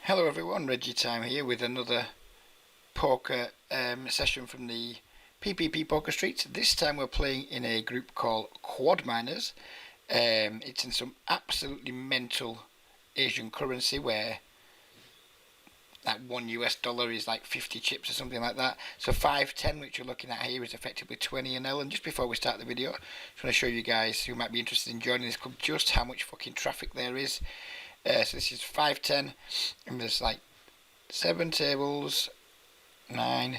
Hello everyone, Reggie Time here with another poker session from the PPP Poker Street. This time we're playing in a group called Quad Miners. It's in some absolutely mental Asian currency where that $1 is like 50 chips or something like that. So 510, which you're looking at here, is effectively 20 NL. And just before we start the video, I just want to show you guys who might be interested in joining this club just how much fucking traffic there is. So this is 510, and there's like 7 tables, 9,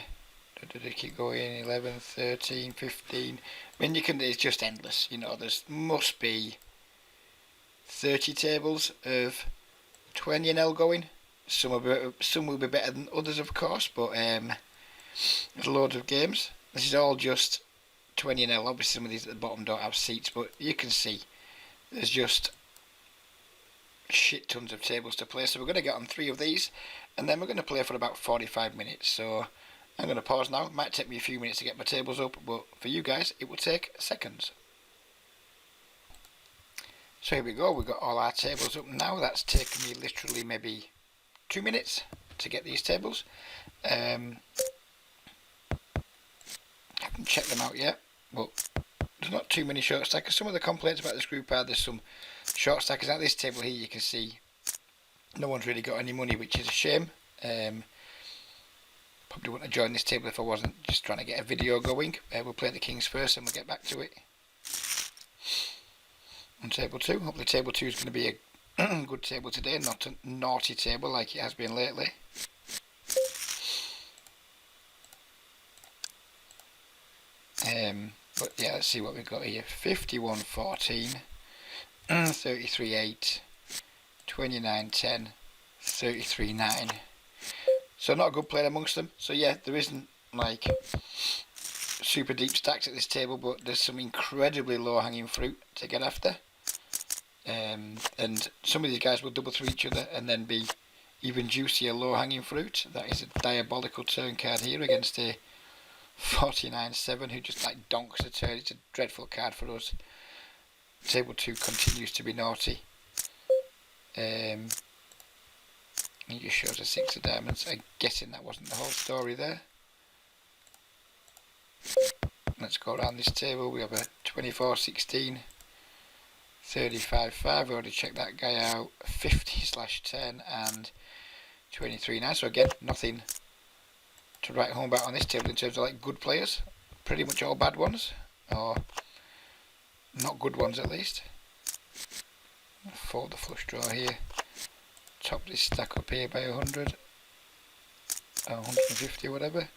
keep going, 11, 13, 15. I mean, it's just endless, you know. There's must be 30 tables of 20 NL going. Some will be better than others, of course, but there's loads of games. This is all just 20 NL. Obviously, some of these at the bottom don't have seats, but you can see there's just shit tons of tables to play. So we're going to get on 3 of these, and then we're going to play for about 45 minutes. So I'm going to pause now. It might take me a few minutes to get my tables up, but for you guys it will take seconds. So here we go, we've got all our tables up now. That's taken me literally maybe 2 minutes to get these tables. I haven't checked them out yet, but there's not too many short stackers. Some of the complaints about this group are there's some short stackers. At this table here you can see no one's really got any money, which is a shame. Probably wouldn't have joined this table if I wasn't just trying to get a video going. We'll play the kings first and we'll get back to it. On table 2, hopefully table 2 is going to be a good table today, not a naughty table like it has been lately. But yeah, let's see what we've got here. 51-14, 33-8, 29-10, 33-9. So not a good player amongst them. So yeah, there isn't like super deep stacks at this table, but there's some incredibly low hanging fruit to get after. And some of these guys will double through each other and then be even juicier low hanging fruit. That is a diabolical turn card here against a 49-7 who just like donks a turn. It's a dreadful card for us. Table 2 continues to be naughty. He just shows a 6 of diamonds. I'm guessing that wasn't the whole story there. Let's go around this table. We have a 24-16, 35-5. We already checked that guy out. 50/10 and 23-9. So again, nothing to write home about on this table in terms of like good players. Pretty much all bad ones, or not good ones at least. Fold the flush draw here. Top this stack up here by 100 or 150 or whatever.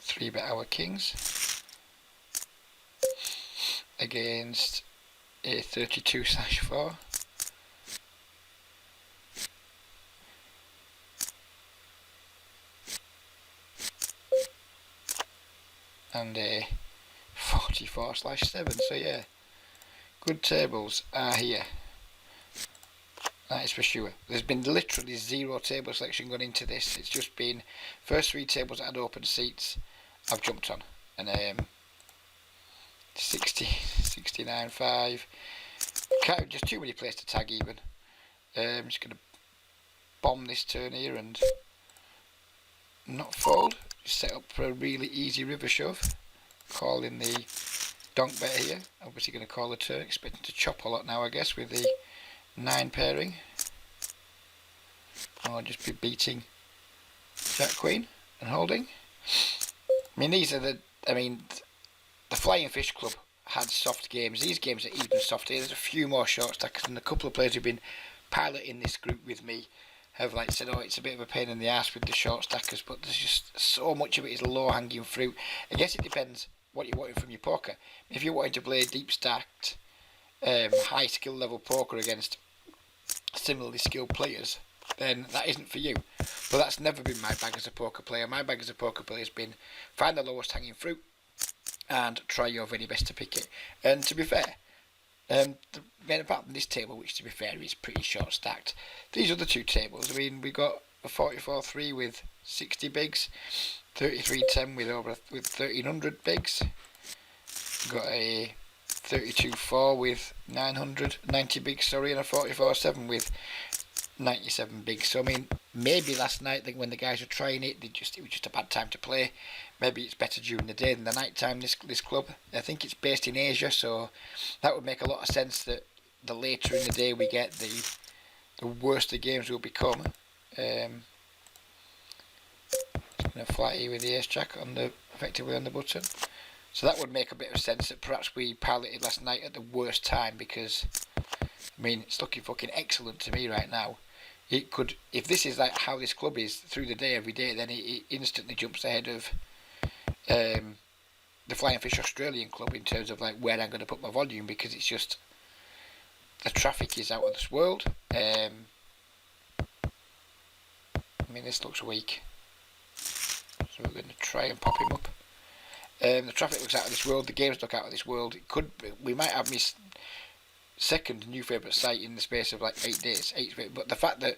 3-bet our kings against a 32/4. And a 44/7. So yeah, good tables are here. That is for sure. There's been literally 0 table selection going into this. It's just been first 3 tables that had open seats I've jumped on. And 60, 69-5. Just too many players to tag even. I'm just going to bomb this turn here and not fold. Just set up for a really easy river shove. Call in the donk bet here. Obviously going to call the turn. Expecting to chop a lot now, I guess, with the 9 pairing. Or just be beating Jack Queen and holding. I mean, the Flying Fish Club had soft games. These games are even softer. There's a few more short stackers, and a couple of players who've been piloting this group with me have like said, oh, it's a bit of a pain in the ass with the short stackers, but there's just so much of it is low hanging fruit. I guess it depends what you're wanting from your poker. If you're wanting to play deep stacked, high skill level poker against similarly skilled players, then that isn't for you. But that's never been my bag as a poker player. My bag as a poker player has been find the lowest hanging fruit and try your very best to pick it. And to be fair, apart from this table, which to be fair is pretty short stacked, these other 2 tables, I mean, we got a 44-3 with 60 bigs, 33-10 with 1300 bigs, got a 32-4 with 90 bigs, sorry, and a 44-7 with 97 big. So I mean, maybe last night when the guys were trying it, it was just a bad time to play. Maybe it's better during the day than the night time. This club, I think it's based in Asia, so that would make a lot of sense. That the later in the day we get, the worse the games will become. Just gonna fly here with the ace jack effectively on the button. So that would make a bit of sense that perhaps we piloted last night at the worst time, because I mean, it's looking fucking excellent to me right now. It could, if this is like how this club is through the day every day, then it instantly jumps ahead of the Flying Fish Australian club in terms of like where I'm going to put my volume, because it's just the traffic is out of this world. I mean, this looks weak, so we're going to try and pop him up. The traffic looks out of this world. The games look out of this world. We might have missed second new favourite site in the space of like 8 days. But the fact that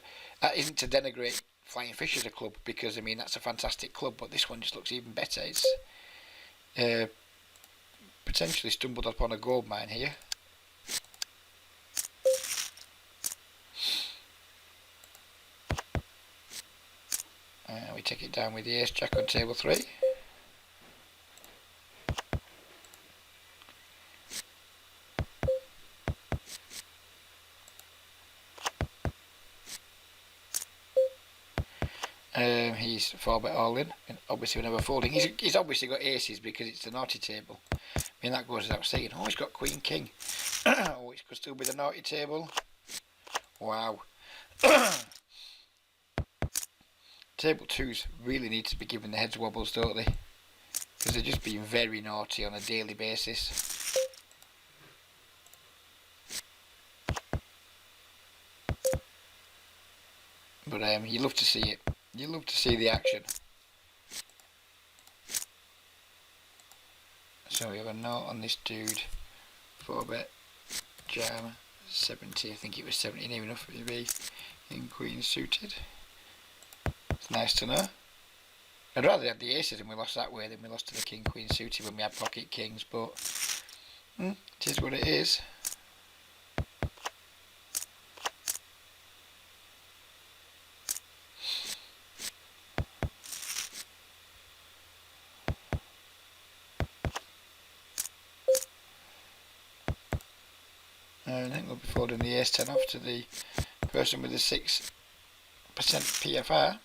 isn't to denigrate Flying Fish as a club, because I mean that's a fantastic club, but this one just looks even better. It's potentially stumbled upon a gold mine here. We take it down with the ace jack on table 3. He's 4-bet all in, and obviously we're never folding. He's obviously got aces because it's the naughty table. I mean, that goes without saying. Oh, he's got queen king. Oh, it could still be the naughty table. Wow. Table 2s really need to be given the heads wobbles, don't they? Because they're just being very naughty on a daily basis. But you love to see it. You love to see the action. So we have a note on this dude. 4-bet jam 70. I think it was 70 near enough to be in queen suited. It's nice to know. I'd rather have the aces and we lost that way than we lost to the king queen suited when we had pocket kings, but it is what it is. I think we'll be folding the ace 10 off to the person with the 6% PFR.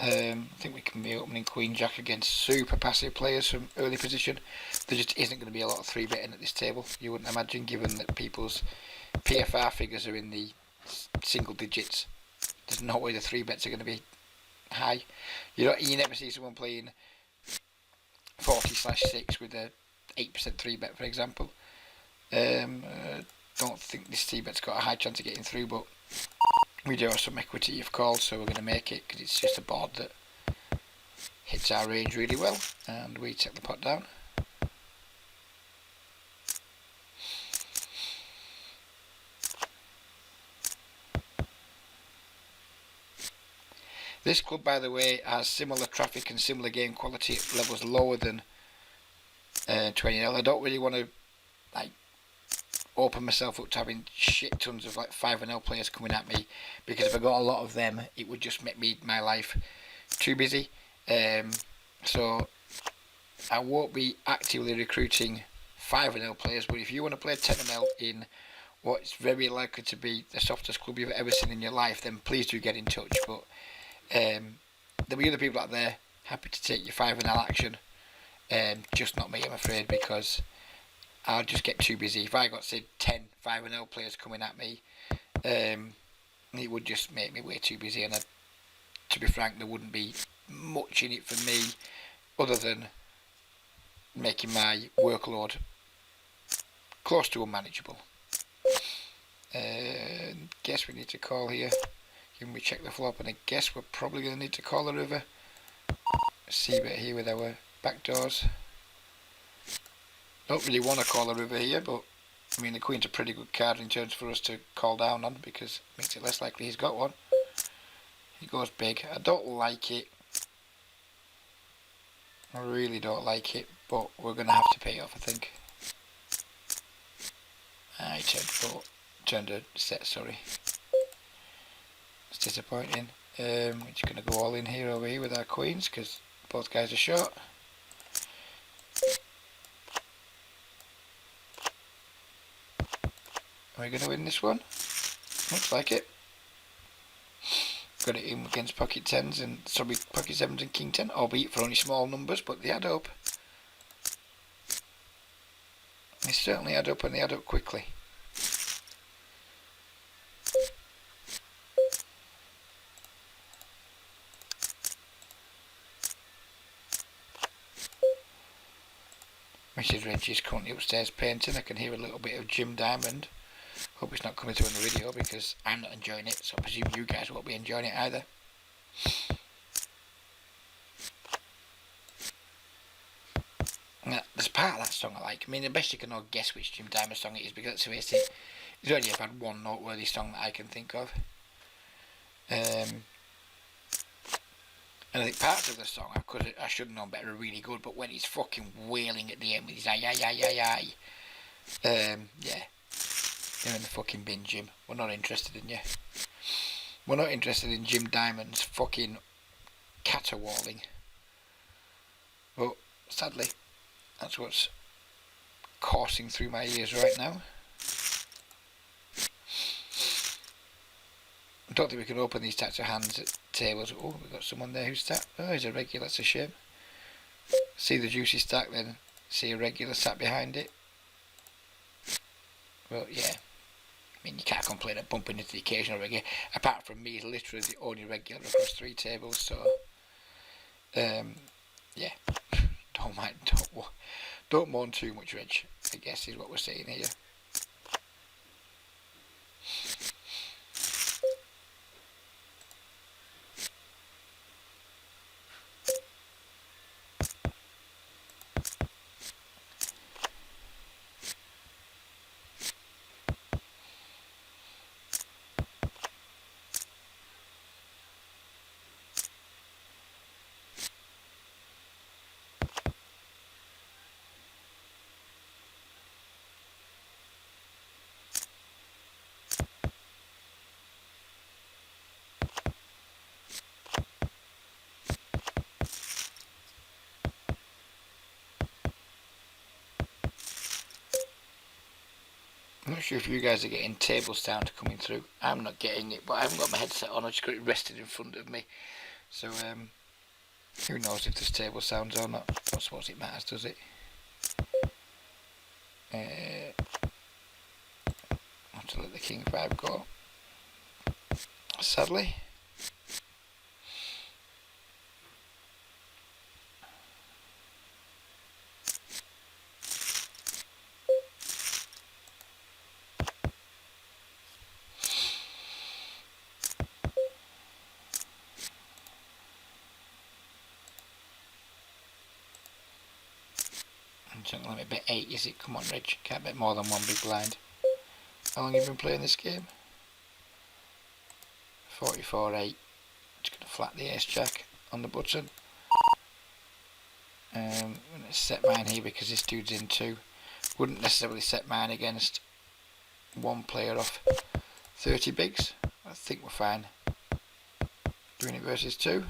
I think we can be opening Queen Jack against super passive players from early position. There just isn't going to be a lot of 3-betting at this table, you wouldn't imagine, given that people's PFR figures are in the single digits. There's no way the 3-bets are going to be high. You never see someone playing 40/6 with a 8% 3-bet, for example. Don't think this 3-bet's got a high chance of getting through, but we do have some equity, of course, so we're going to make it, because it's just a board that hits our range really well. And we take the pot down. This club, by the way, has similar traffic and similar game quality at levels lower than 20L. I don't really want to open myself up to having shit tons of 5-0 players coming at me, because if I got a lot of them, it would just make my life too busy. So I won't be actively recruiting 5-0 players, but if you want to play 10ML in what's very likely to be the softest club you've ever seen in your life, then please do get in touch. But there'll be other people out there happy to take your 5-0 action, just not me, I'm afraid, because I'll just get too busy. If I got, say, 10 5-0 players coming at me, it would just make me way too busy, and to be frank, there wouldn't be much in it for me other than making my workload close to unmanageable. Guess we need to call here. Then we check the flop, and I guess we're probably going to need to call the river. C-bet here with our backdoors. Don't really want to call the river here, but I mean the queen's a pretty good card in terms for us to call down on, because it makes it less likely he's got one. He goes big. I don't like it. I really don't like it, but we're going to have to pay off, I think. He turned a set, sorry. It's disappointing. We're just going to go all in here over here with our queens, because both guys are short. Are we going to win this one? Looks like it. Got it in against pocket 10s and sorry, pocket 7s and king 10, albeit for only small numbers, but they add up. They certainly add up, and they add up quickly. Mrs. Reggie is currently upstairs painting. I can hear a little bit of Jim Diamond. Hope it's not coming through in the video, because I'm not enjoying it, so I presume you guys won't be enjoying it either. Now, there's part of that song I like. I mean, the best you can all guess which Jim Diamond song it is, because let's face it, he's only ever had one noteworthy song that I can think of. And I think parts of the song, I should have known better, are really good, but when he's fucking wailing at the end with his yeah. You're in the fucking bin, Jim. We're not interested in you. We're not interested in Jim Diamond's fucking caterwauling. But sadly, that's what's coursing through my ears right now. I don't think we can open these types of hands at tables. Oh, we've got someone there who's sat. Oh, he's a regular, that's a shame. See the juicy stack, then see a regular sat behind it. Well, yeah. I mean, you can't complain at bumping into the occasional regular. Apart from me, literally the only regular across 3 tables. So, yeah. Don't moan too much, Reg, I guess is what we're saying here. I'm not sure if you guys are getting table sound coming through. I'm not getting it, but I haven't got my headset on. I just got it rested in front of me. So, who knows if there's table sounds or not. I don't suppose it matters, does it? I'll have to let the king 5 go. Sadly. Don't let me bet 8, is it? Come on, Reg. Can't bet more than one big blind. How long have you been playing this game? 44-8. Just going to flat the ace jack on the button. I'm going to set mine here because this dude's in 2. Wouldn't necessarily set mine against one player off 30 bigs. I think we're fine. Doing it versus 2.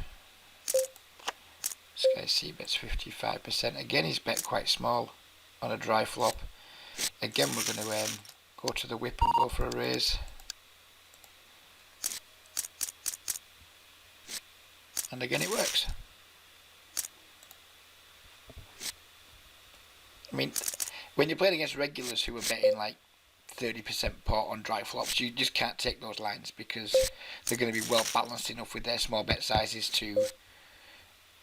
This guy C bets 55%. Again, he's bet quite small on a dry flop. Again, we're going to go to the whip and go for a raise. And again, it works. I mean, when you're playing against regulars who are betting like 30% pot on dry flops, you just can't take those lines because they're going to be well balanced enough with their small bet sizes to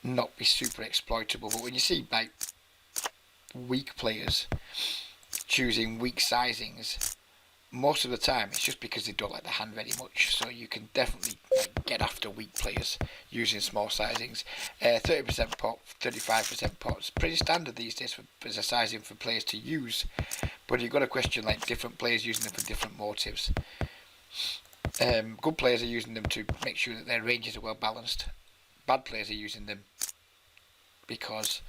not be super exploitable. But when you see like weak players choosing weak sizings, most of the time it's just because they don't like the hand very much. So you can definitely get after weak players using small sizings. 30% pot, 35% pots, pretty standard these days as a sizing for players to use. But you've got to question like different players using them for different motives. Good players are using them to make sure that their ranges are well balanced. Bad players are using them because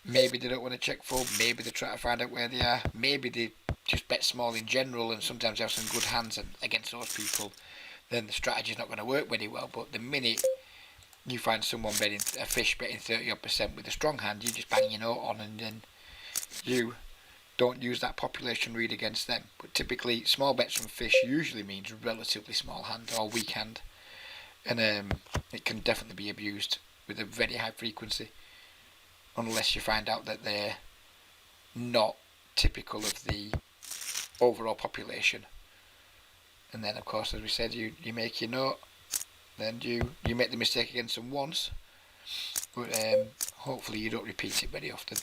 maybe they don't want to check fold, maybe they try to find out where they are, maybe they just bet small in general and sometimes have some good hands against those people. Then the strategy's not going to work very well. But the minute you find someone betting a fish betting 30% with a strong hand, you just bang your note on, and then you don't use that population read against them. But typically, small bets from fish usually means relatively small hand or weak hand, and it can definitely be abused with a very high frequency, unless you find out that they're not typical of the overall population. And then, of course, as we said, you make your note, then you make the mistake against them once, but hopefully you don't repeat it very often.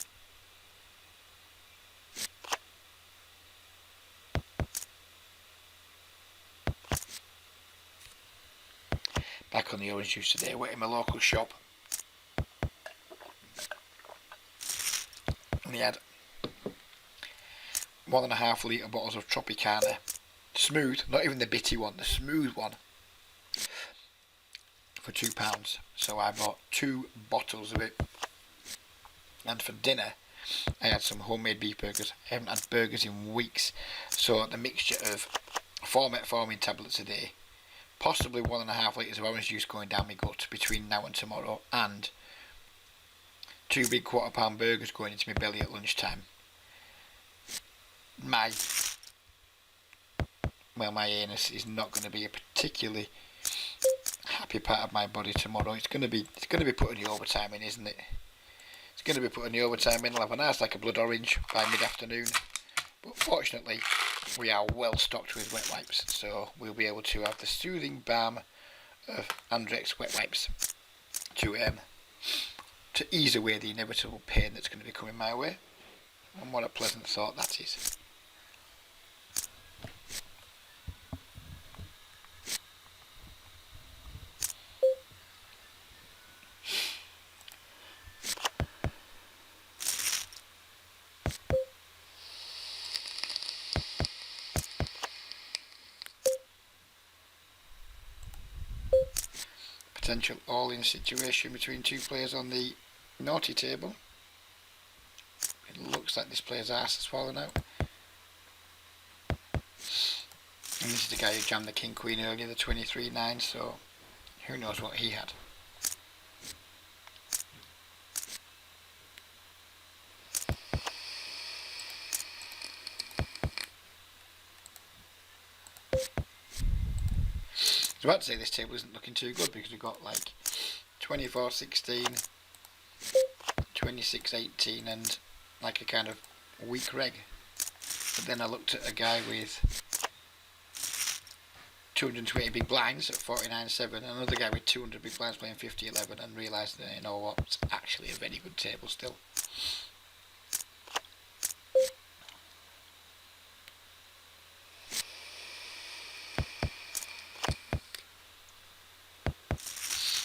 Back on the orange juice today, went in my local shop, and he had 1.5 litre bottles of Tropicana, smooth, not even the bitty one, the smooth one, for £2. So I bought 2 bottles of it, and for dinner I had some homemade beef burgers. I haven't had burgers in weeks, so the mixture of 4 metformin tablets a day, possibly 1.5 litres of orange juice going down my gut between now and tomorrow, and 2 big £1/4 burgers going into my belly at lunchtime. My anus is not going to be a particularly happy part of my body tomorrow. It's going to be putting the overtime in, isn't it? It's going to be putting the overtime in. I'll have a nice like a blood orange by mid-afternoon. But fortunately, we are well stocked with wet wipes, so we'll be able to have the soothing balm of Andrex wet wipes to ease away the inevitable pain that's going to be coming my way. And what a pleasant thought that is. Potential all-in situation between 2 players on the naughty table. It looks like this player's arse has fallen out. And this is the guy who jammed the king-queen earlier, the 23-9, so who knows what he had. I was about to say this table isn't looking too good because we've got like 24-16, 26-18 and like a kind of weak reg. But then I looked at a guy with 220 big blinds at 49-7 and another guy with 200 big blinds playing 50-11 and realised that, you know what, it's actually a very good table still.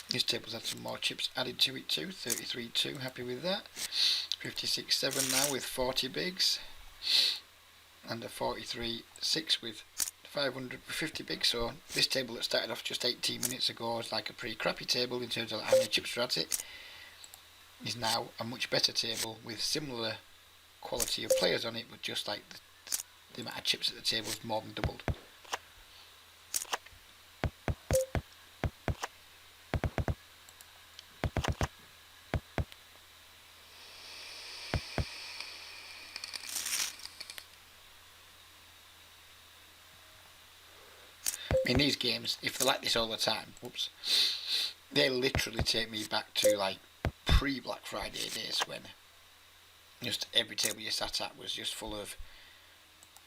This table's had some more chips added to it too, 33-2, happy with that. 56-7 now with 40 bigs, and a 43-6 with 550 bigs. So this table that started off just 18 minutes ago was like a pretty crappy table in terms of how many chips were at it, is now a much better table with similar quality of players on it, but just like the amount of chips at the table is more than doubled. I mean, these games, if they're like this all the time, they literally take me back to like pre-Black Friday days when just every table you sat at was just full of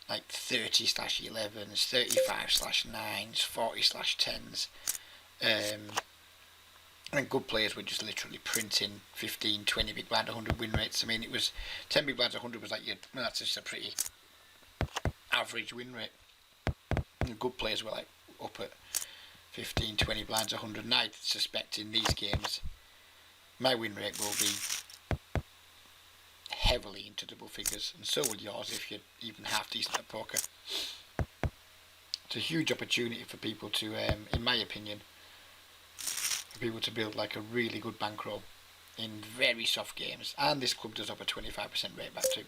like 30/11s, 35/9s, 40/10s, and good players were just literally printing 15, 20 big blind, 100 win rates. I mean, it was 10 big blinds, 100 was like, that's just a pretty average win rate. And the good players were like up at 15, 20 blinds, 100. And I suspect in these games my win rate will be heavily into double figures, and so will yours if you're even half decent at poker. It's a huge opportunity for people to, in my opinion, for people to build like a really good bankroll in very soft games, and this club does offer 25% rate back too.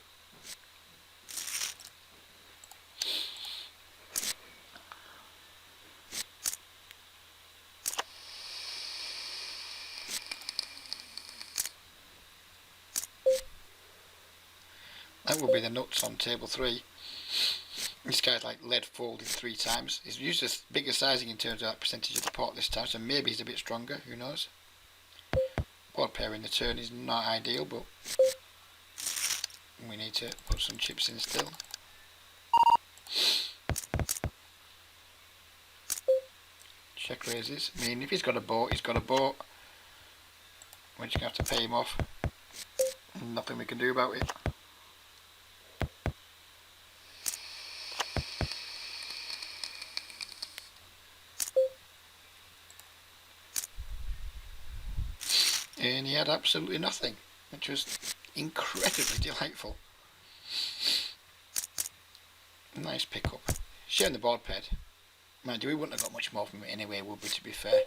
That will be the nuts on table 3. This guy's like lead folded 3 times. He's used a bigger sizing in terms of that percentage of the pot this time, so maybe he's a bit stronger, who knows. Board pair in the turn is not ideal, but we need to put some chips in still. Check raises. I mean, if he's got a boat, he's got a boat. We're just going to have to pay him off. Nothing we can do about it. And he had absolutely nothing, which was incredibly delightful. Nice pickup. Sharing the board paired. Mind you, we wouldn't have got much more from it anyway, would we, to be fair?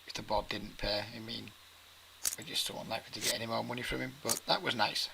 If the board didn't pair, I mean, we're just so unlikely to get any more money from him, but that was nice.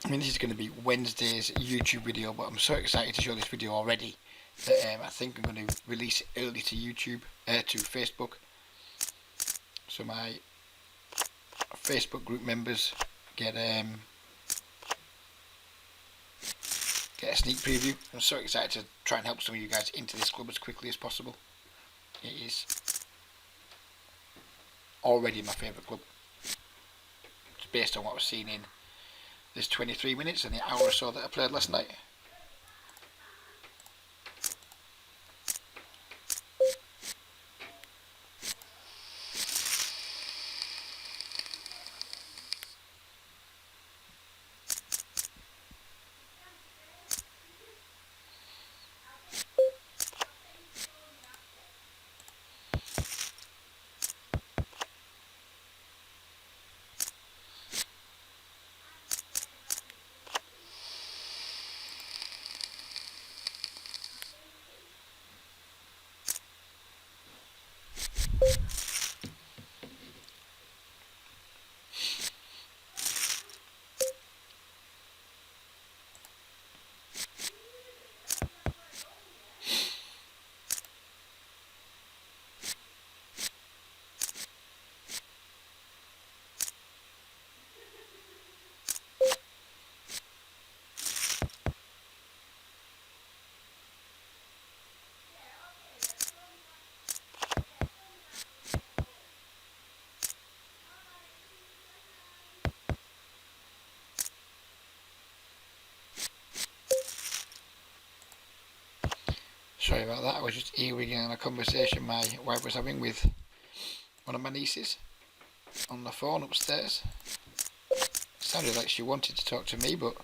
I mean, this is going to be Wednesday's YouTube video, but I'm so excited to show this video already that I think I'm going to release it early to YouTube, to Facebook, so my Facebook group members get a sneak preview. I'm so excited to try and help some of you guys into this club as quickly as possible. It is already my favourite club. It's based on what I've seen in this 23 minutes and the hour or so that I played last night. Sorry about that, I was just earwigging on a conversation my wife was having with one of my nieces on the phone upstairs. It sounded like she wanted to talk to me, but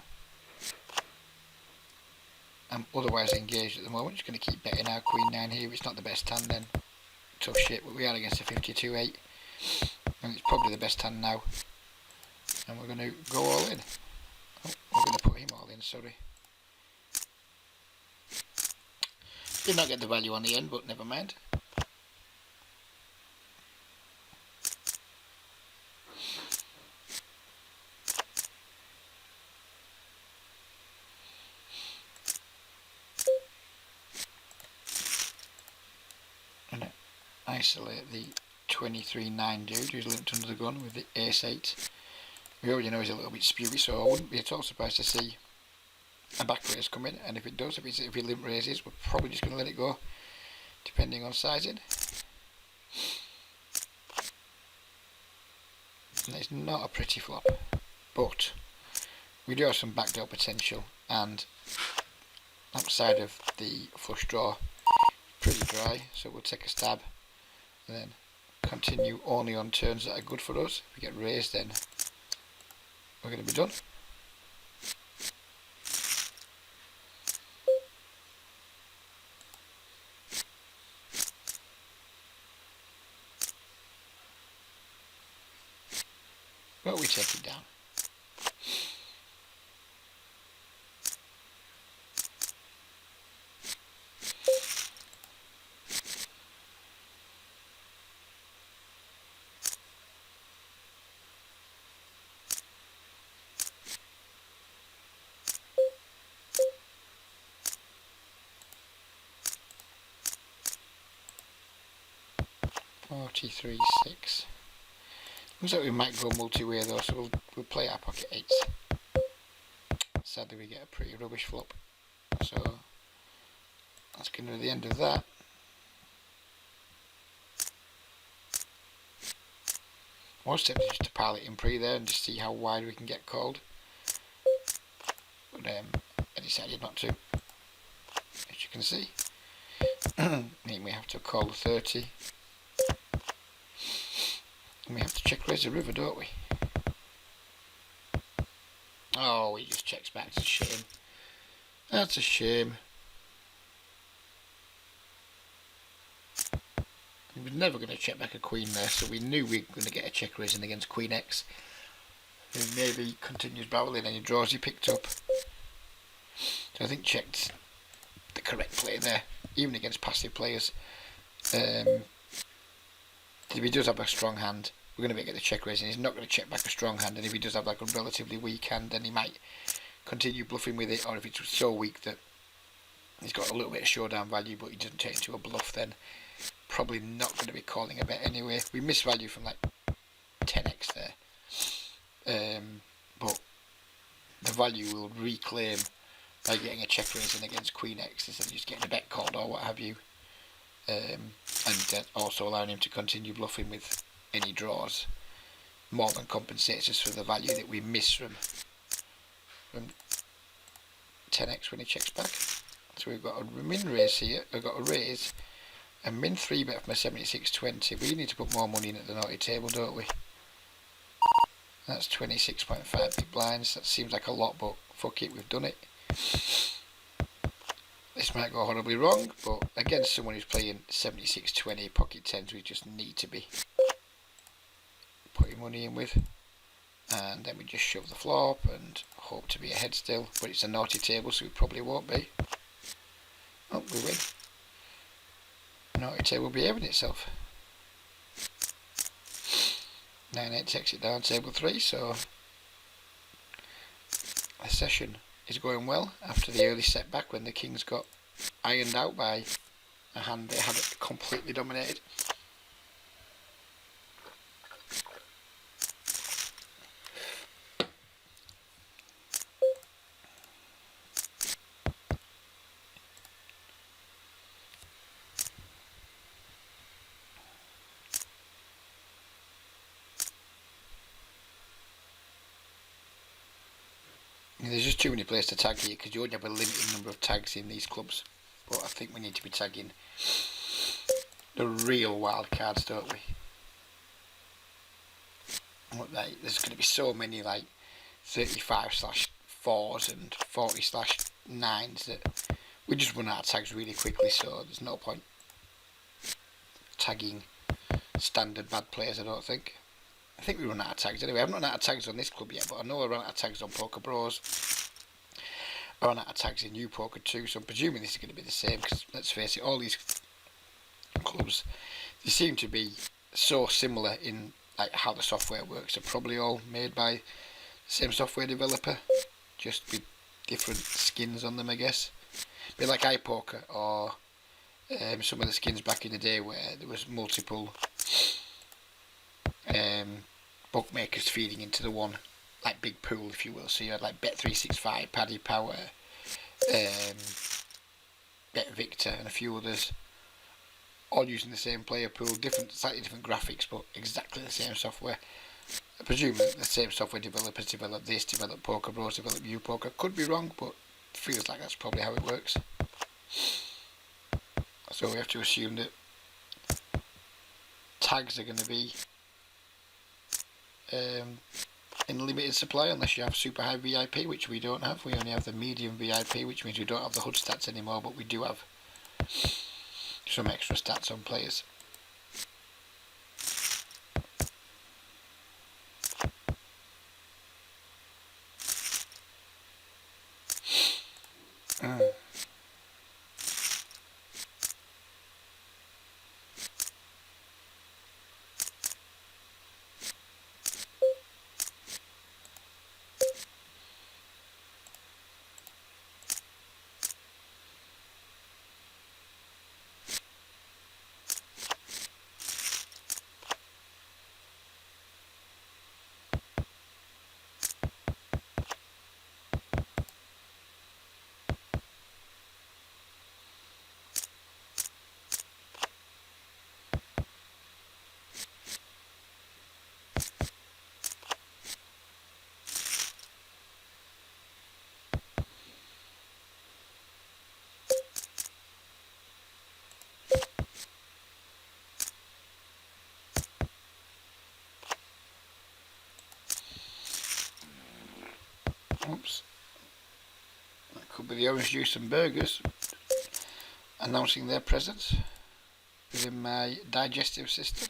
I'm otherwise engaged at the moment. Just going to keep betting our Queen 9 here. It's not the best hand then. Tough shit, but we are against a 52-8. And it's probably the best hand now. And we're going to go all in. sorry. Did not get the value on the end, but never mind. And isolate the 23-9 dude who's linked under the gun with the ace-8. We already know he's a little bit spewy, so I wouldn't be at all surprised to see a back raise come in, and if it does, if he limp raises, we're probably just going to let it go, depending on sizing. And it's not a pretty flop, but we do have some backdoor potential, and outside of the flush draw, pretty dry, so we'll take a stab, and then continue only on turns that are good for us. If we get raised, then we're going to be done. But we take it down. $43.6. Looks like we might go multi-way though, so we'll play our pocket 8s. Sadly we get a pretty rubbish flop, so that's going to be the end of that. I was tempted just to pile it in pre there and just see how wide we can get called, but I decided not to, as you can see. Mean we have to call the 30. And we have to check raise the river, don't we? Oh, he just checks back. It's a shame. That's a shame. He was never going to check back a queen there, so we knew we were going to get a check raising against Queen X. Who maybe continues barreling any draws he picked up. So I think checked the correct play there, even against passive players. If he does have a strong hand, we're going to get the check raising. He's not going to check back a strong hand, and if he does have like a relatively weak hand, then he might continue bluffing with it, or if it's so weak that he's got a little bit of showdown value but he doesn't take into a bluff, then probably not going to be calling a bet anyway. We miss value from like 10x there, but the value will reclaim by getting a check raising against Queen X instead of just getting a bet called or what have you. And also allowing him to continue bluffing with any draws more than compensates us for the value that we miss from 10x when he checks back. So we've got a min raise here, we've got a raise, a min 3 bet from a 76.20. We need to put more money in at the naughty table, don't we? That's 26.5 big blinds. That seems like a lot, but fuck it, we've done it. This might go horribly wrong, but against someone who's playing 76.20 pocket 10s, we just need to be putting money in with. And then we just shove the flop and hope to be ahead still, but it's a naughty table, so we probably won't be. Oh, we win. Naughty table behaving itself. 9-8 takes it down, table 3, so the session is going well after the early setback when the kings got ironed out by a hand they had it completely dominated. There's just too many players to tag here because you only have a limited number of tags in these clubs, but I think we need to be tagging the real wild cards, don't we? Look, there's going to be so many like 35/4s and 40/9s that we just run out of tags really quickly, so there's no point tagging standard bad players, I don't think. I think we run out of tags anyway. I've not run out of tags on this club yet, but I know I run out of tags on Poker Bros. run out of tags in New Poker too, so I'm presuming this is going to be the same, because let's face it, all these clubs, they seem to be so similar in like how the software works. They're probably all made by the same software developer, just with different skins on them, I guess. A bit like iPoker or some of the skins back in the day where there was multiple bookmakers feeding into the one like big pool, if you will. So you had like Bet365, Paddy Power, Bet Victor, and a few others, all using the same player pool, slightly different graphics, but exactly the same software. I presume that the same software developers developed this, developed Poker Bros, developed UPoker. Could be wrong, but feels like that's probably how it works. So we have to assume that tags are going to be in limited supply, unless you have super high VIP, which we don't have. We only have the medium VIP, which means we don't have the HUD stats anymore, but we do have some extra stats on players. Oops. That could be the orange juice and burgers announcing their presence within my digestive system.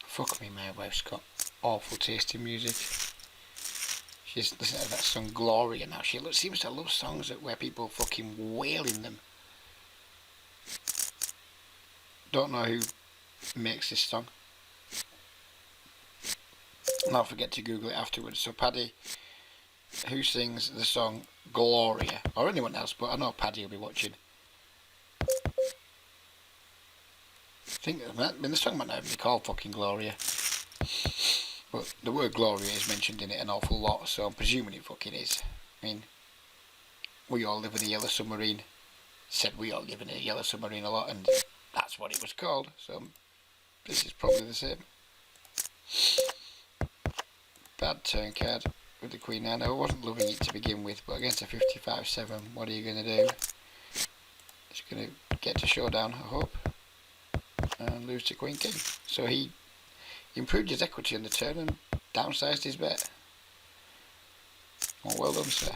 Fuck me, my wife's got awful taste in music. She's listening to that song Gloria now. She seems to love songs where people fucking wail in them. Don't know who makes this song. And I'll forget to Google it afterwards. So Paddy, who sings the song Gloria? Or anyone else, but I know Paddy will be watching. The song might not even be called fucking Gloria. But the word Gloria is mentioned in it an awful lot, so I'm presuming it fucking is. I mean, we all live in a yellow submarine. Said we all live in a yellow submarine a lot, and that's what it was called, so this is probably the same. Bad turn card with the Queen 9. I wasn't loving it to begin with, but against a 55-7, what are you going to do? It's going to get to showdown, I hope, and lose to Queen King. So he improved his equity on the turn and downsized his bet. Well done, sir.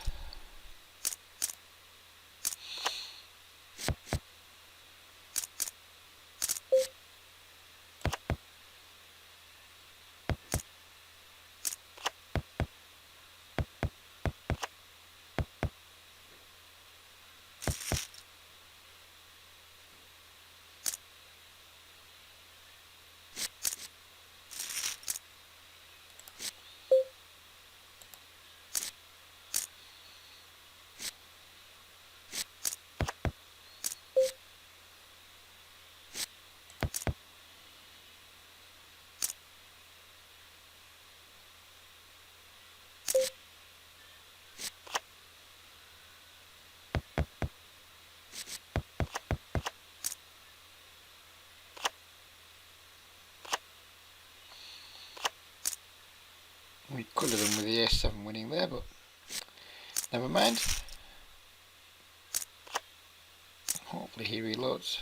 We could have done with the A7 winning there, but never mind. Hopefully he reloads.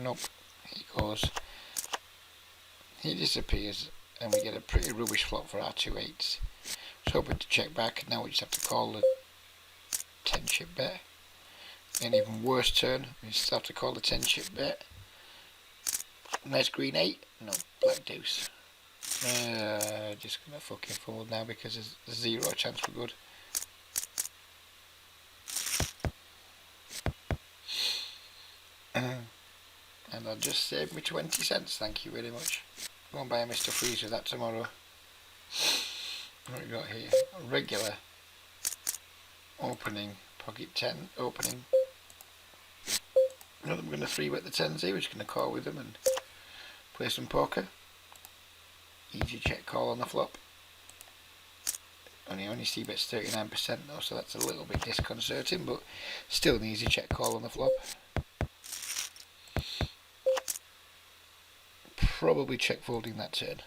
Nope. He goes. He disappears, and we get a pretty rubbish flop for our 2/8s. I was hoping to check back. Now we just have to call the 10 chip bet. An even worse turn. We still have to call the 10 chip bet. Nice green 8. No, black deuce. Just gonna fucking fold now because there's zero chance we're good. And I'll just save me 20 cents, thank you very much. Go and buy a Mr. Freeze with that tomorrow. What have we got here? Regular. Opening. Pocket 10. Opening. I'm going to 3-bet the 10s here. We're just going to call with them and play some poker. Easy check call on the flop. Only c-bets 39% though, so that's a little bit disconcerting, but still an easy check call on the flop. Probably check folding that turn.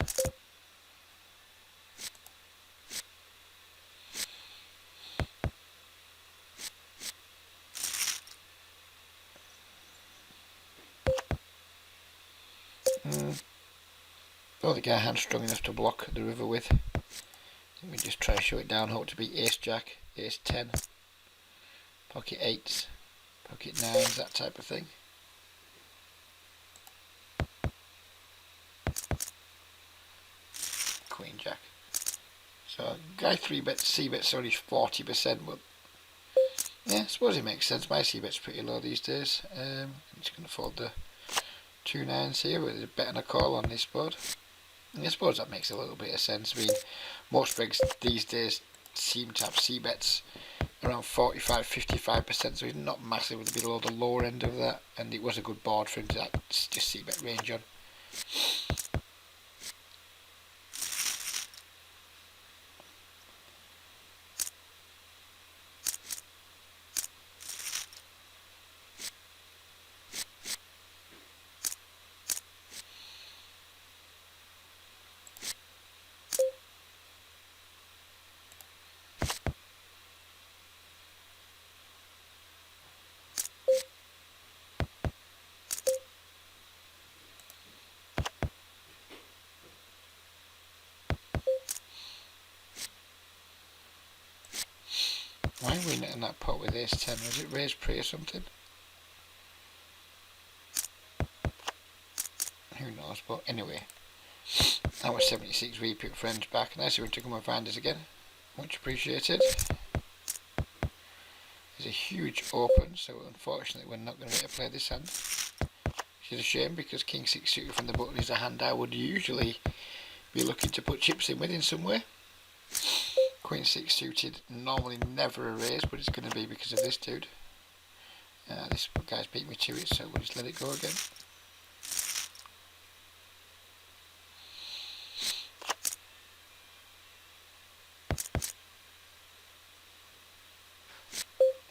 I don't think our hand's strong enough to block the river with. Let me just try to show it down. Hope to be ace jack, ace 10, pocket 8s, pocket 9s, that type of thing. Queen jack. So guy 3-bets, c-bets only 40%, but yeah, I suppose it makes sense. My c-bet's pretty low these days. I'm just going to fold the 2 9s here with a bet and a call on this board. And I suppose that makes a little bit of sense. I mean, most rigs these days seem to have c-bets around 45-55%, so he's not massively below the lower end of that, and it was a good board for him to just c-bet range on. Why are we netting that pot with ace 10? Was it raised pre or something? Who knows, but anyway. Our 76 repeat friends back. Nice of him to come and find us again. Much appreciated. There's a huge open, so unfortunately we're not going to be able to play this hand. Which is a shame because King 6 suited from the button is a hand I would usually be looking to put chips in with in some way. Queen 6 suited, normally never a raise, but it's going to be because of this dude. This guy's beat me to it, so we'll just let it go again.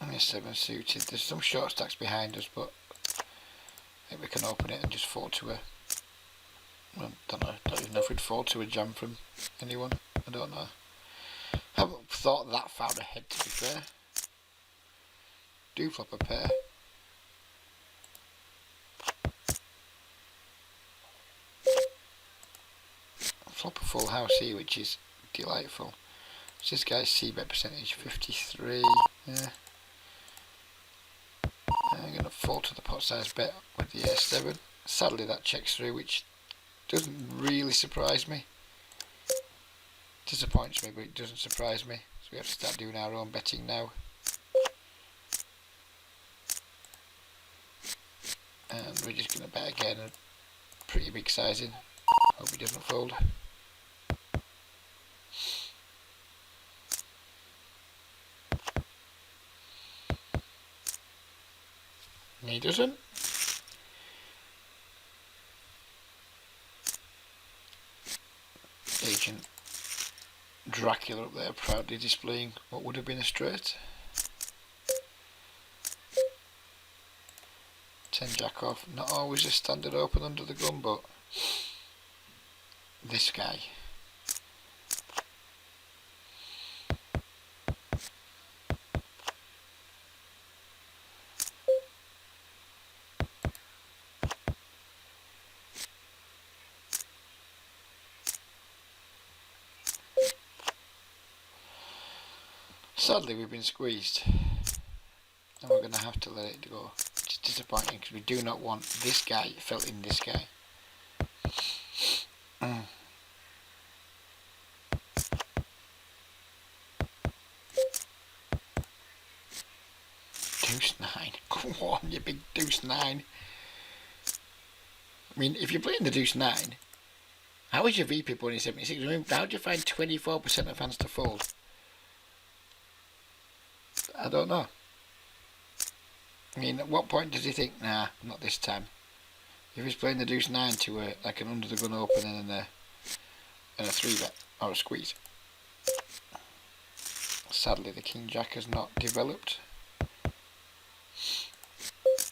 And a 7 suited. There's some short stacks behind us, but I think we can open it and just fold to a... Well, don't even know if we'd fold to a jam from anyone. I don't know. I haven't thought that far ahead, to be fair. Do flop a pair. Flop a full house here, which is delightful. So this guy's c-bet percentage 53. Yeah. I'm going to fold to the pot size bet with the ace 7. Sadly that checks through, which doesn't really surprise me. Disappoints me, but it doesn't surprise me. So we have to start doing our own betting now. And we're just going to bet again, a pretty big sizing. Hope he doesn't fold. And he doesn't. Agent Dracula up there proudly displaying what would have been a straight. 10 jack off, not always a standard open under the gun, but this guy. Sadly, we've been squeezed, and we're going to have to let it go. It's disappointing because we do not want this guy felting this guy. Deuce 9. Come on, you big deuce 9. I mean, if you're playing the deuce 9, how is your VP only 76? I mean, how do you find 24% of hands to fold? I don't know. I mean, at what point does he think, nah, not this time? If he's playing the deuce 9 to like an under the gun opening and a 3-bet or a squeeze. Sadly, the king jack has not developed.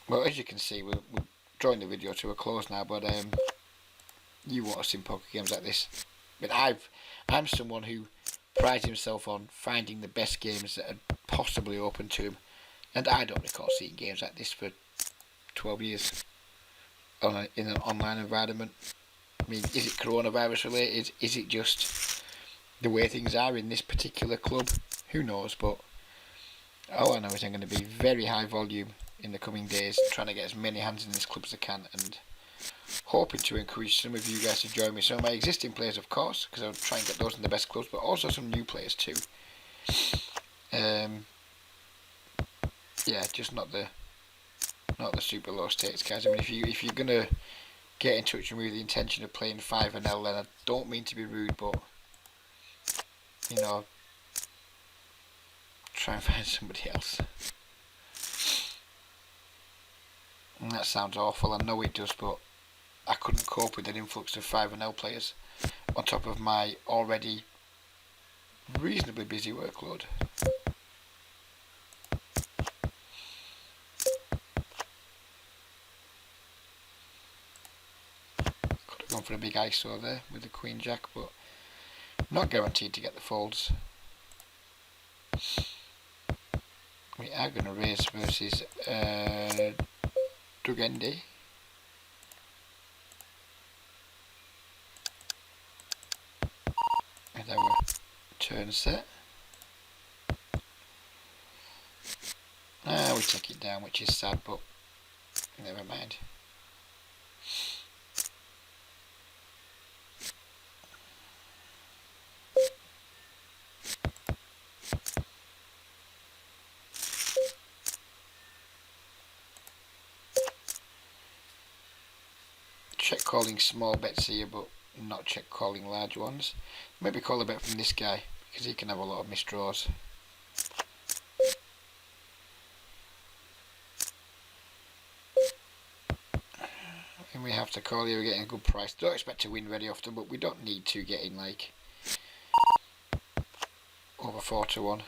Well, as you can see, we're drawing the video to a close now, but you want to see poker games like this. But I'm someone who prides himself on finding the best games that are possibly open to him, and I don't recall seeing games like this for 12 years in an online environment. I mean, is it coronavirus related? Is it just the way things are in this particular club? Who knows, but all I know is I'm going to be very high volume in the coming days, trying to get as many hands in this club as I can, and hoping to encourage some of you guys to join me. Some of my existing players, of course, because I'll try and get those in the best clubs, but also some new players too. Yeah, just not the super low stakes guys. I mean, if you're gonna get in touch with me with the intention of playing 5-L, then I don't mean to be rude, but you know, try and find somebody else. And that sounds awful, I know it does, but I couldn't cope with an influx of 5-L players on top of my already reasonably busy workload. Could have gone for a big ISO there with the Queen Jack, but not guaranteed to get the folds. We are going to raise versus Dugendi. With our turn set. We take it down, which is sad, but never mind. Check calling small bets here, but not check calling large ones. Maybe call a bet from this guy, because he can have a lot of misdraws. And we have to call here, we're getting a good price. Don't expect to win very often, but we don't need to get in like over 4-1.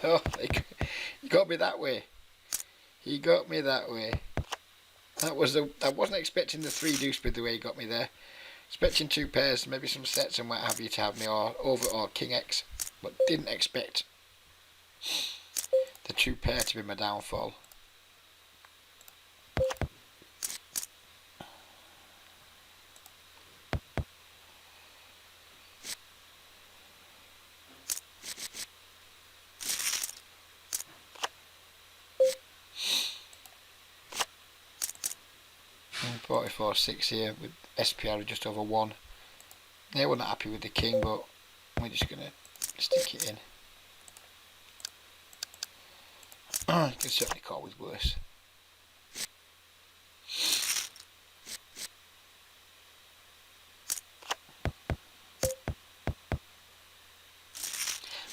Oh, he got me that way. He got me that way. I wasn't expecting the 3 deuce bid the way he got me there. Expecting 2 pairs, maybe some sets and what have you to have me, or over or king X, but didn't expect the 2 pair to be my downfall. And 44-6 here with SPR just over 1. Yeah, we're not happy with the king, but we're just going to stick it in. You can certainly call with worse.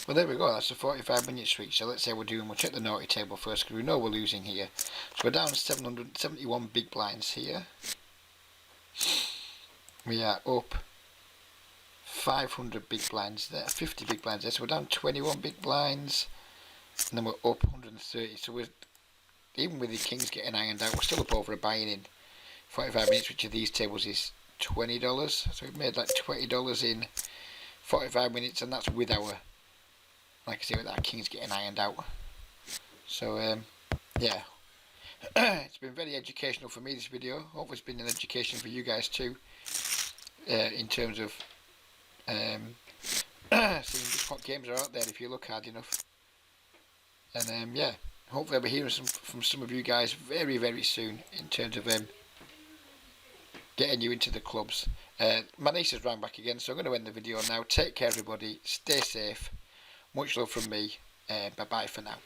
Well, there we go, that's a 45-minute streak. So let's say we'll check the naughty table first, because we know we're losing here. So we're down 771 big blinds here. We are up 500 big blinds there, 50 big blinds there. So we're down 21 big blinds, and then we're up 130. So we're, even with the kings getting ironed out, we're still up over a buy-in in 45 minutes, which of these tables is $20. So we've made like $20 in 45 minutes, and that's with our, like I say, with our kings getting ironed out. So yeah, it's been very educational for me, this video. Hopefully it's been an education for you guys too, in terms of seeing just what games are out there if you look hard enough. And yeah, hopefully I'll be hearing from some of you guys very, very soon in terms of getting you into the clubs. My niece has rang back again, so I'm going to end the video now. Take care, everybody. Stay safe. Much love from me. Bye bye for now.